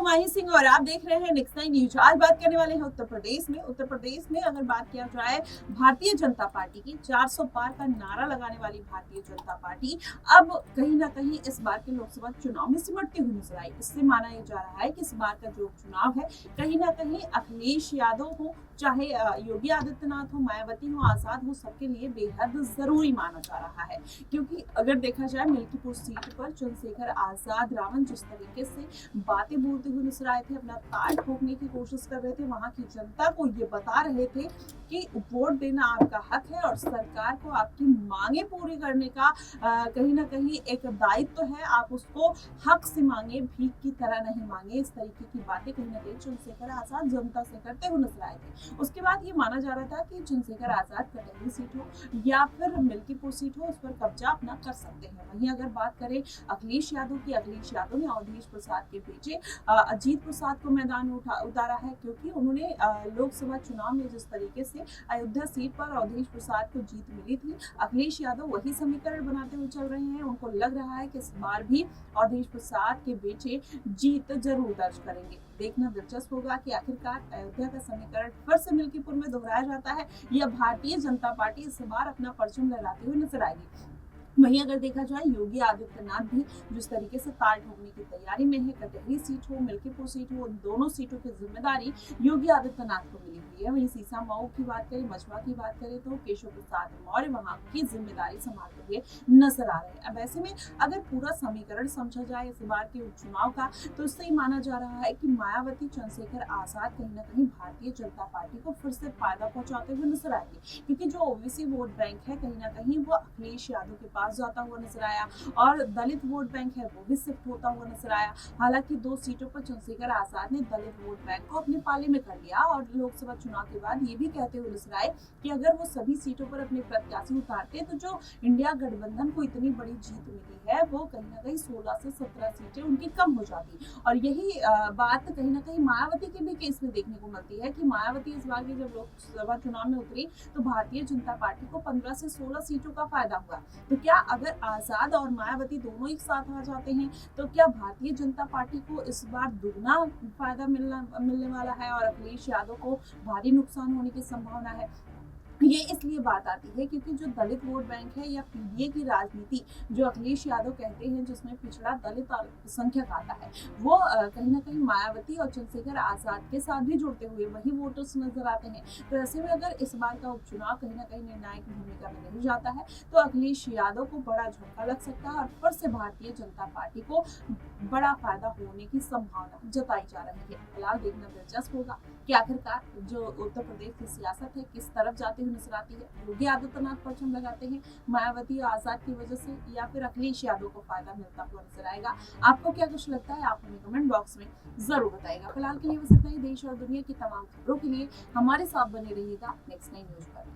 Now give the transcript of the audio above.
माही सिंह और आप देख रहे हैं नेक्स्ट नाइन न्यूज। आज बात करने वाले हैं उत्तर प्रदेश में। उत्तर प्रदेश में अगर बात किया जाए भारतीय जनता पार्टी की, 400 पार का नारा लगाने वाली भारतीय जनता पार्टी अब कहीं ना कहीं इस बार के लोकसभा चुनाव में सिमटती हुई नजर आई। इससे माना यह जा रहा है कि इस बार का जो चुनाव है कहीं ना कहीं अखिलेश यादव हो, चाहे योगी आदित्यनाथ हो, मायावती हो, आजाद हो, सबके लिए बेहद जरूरी माना जा रहा है। क्योंकि अगर देखा जाए मिल्कीपुर सीट पर चंद्रशेखर आजाद रावण जिस तरीके से बातें बोलते हुए नजर आए थे, अपना ताल ठोकने की कोशिश कर रहे थे, वहां की जनता को ये बता रहे थे कि वोट देना आपका हक है और सरकार को आपकी मांगे पूरी करने का कहीं ना कहीं एक दायित्व है। आप उसको हक से मांगे, भीख की तरह नहीं मांगे। इस तरीके की बातें कहीं ना कहीं चंद्रशेखर आजाद जनता से करते हुए नजर आए थे। उसके बाद ये माना जा रहा था कि चंद्रशेखर आजाद कटहरी सीट हो या फिर मिल्कीपुर सीट हो, उस पर कब्जा अपना कर सकते हैं। वहीं अगर बात करें अखिलेश यादव की, अखिलेश यादव ने अवधेश प्रसाद के बेटे अजीत प्रसाद को मैदान में उतारा है, क्योंकि उन्होंने लोकसभा चुनाव में जिस तरीके से अयोध्या सीट पर अवधेश प्रसाद को जीत मिली थी, अखिलेश यादव वही समीकरण बनाते हुए चल रहे हैं। उनको लग रहा है कि इस बार भी अवधेश प्रसाद के बेटे जीत जरूर दर्ज करेंगे। देखना दिलचस्प होगा कि आखिरकार अयोध्या का समीकरण फिर से मिल्कीपुर में दोहराया जाता है या भारतीय जनता पार्टी इस बार अपना परचम लहराती हुई नजर आएगी। वहीं अगर देखा जाए योगी आदित्यनाथ भी जिस तरीके से ताल ठोकने की तैयारी में है, कटहरी सीट हो, मिल्कीपुर सीट हो, दोनों सीटों की जिम्मेदारी योगी आदित्यनाथ को मिली हुई है। वहीं सीसा मऊ की बात करें, मछुआ की बात करें तो केशव प्रसाद मौर्य वहां की जिम्मेदारी संभालते हुए नजर आ रहे हैं। अब ऐसे में अगर पूरा समीकरण समझा जाए इस बार के उपचुनाव का, तो इससे ही माना जा रहा है कि मायावती, चंद्रशेखर आजाद कहीं ना कहीं भारतीय जनता पार्टी को फिर से फायदा पहुंचाते हुए नजर आएंगे। क्योंकि जो ओबीसी वोट बैंक है कहीं ना कहीं वो अखिलेश यादव के पास जाता हुआ नजर आया और दलित वोट बैंक है वो भी शिफ्ट होता हुआ नजर आया। हालांकि 2 सीटों पर चंद्रशेखर आजाद ने दलित वोट बैंक को अपने पाले में कर लिया और लोकसभा चुनाव के बाद ये भी कहते हुए नजर आए कि अगर वो सभी सीटों पर अपने प्रत्याशी उतारते तो जो इंडिया गठबंधन को इतनी बड़ी जीत मिली है वो कहीं ना कहीं 16 से 17 सीटें उनकी कम हो जाती। और यही बात कहीं ना कहीं मायावती के भी केस में देखने को मिलती है कि मायावती इस बार के जब लोकसभा चुनाव में उतरी तो भारतीय जनता पार्टी को 15 से 16 सीटों का फायदा हुआ। तो क्या अगर आजाद और मायावती दोनों एक साथ आ जाते हैं तो क्या भारतीय जनता पार्टी को इस बार दुगना फायदा मिलने वाला है और अखिलेश यादव को भारी नुकसान होने की संभावना है? ये इसलिए बात आती है क्योंकि जो दलित वोट बैंक है या पीडीए की राजनीति जो अखिलेश यादव कहते हैं, जिसमें पिछड़ा दलित अल्पसंख्यक आता है, वो कहीं ना कहीं मायावती और चंद्रशेखर आजाद के साथ भी जुड़ते हुए वही वोटर्स नजर आते हैं। तो ऐसे में अगर इस बार का उपचुनाव कहीं ना कहीं निर्णायक भूमिका में नहीं जाता है तो अखिलेश यादव को बड़ा झटका लग सकता है और फिर से भारतीय जनता पार्टी को बड़ा फायदा होने की संभावना जताई जा रही है। फिलहाल देखना दिलचस्प होगा कि आखिरकार जो उत्तर प्रदेश की सियासत है किस तरफ जाती हुई नजर आती है। योगी आदित्यनाथ परचम लगाते हैं मायावती और आजाद की वजह से या फिर अखिलेश यादव को फायदा मिलता हुआ नजर आएगा। आपको क्या कुछ लगता है आप हमें कमेंट बॉक्स में जरूर बताइएगा। फिलहाल के लिए बस इतना ही। देश और दुनिया की तमाम खबरों के लिए हमारे साथ बने रहिएगा नेक्स्ट नाइन न्यूज पर।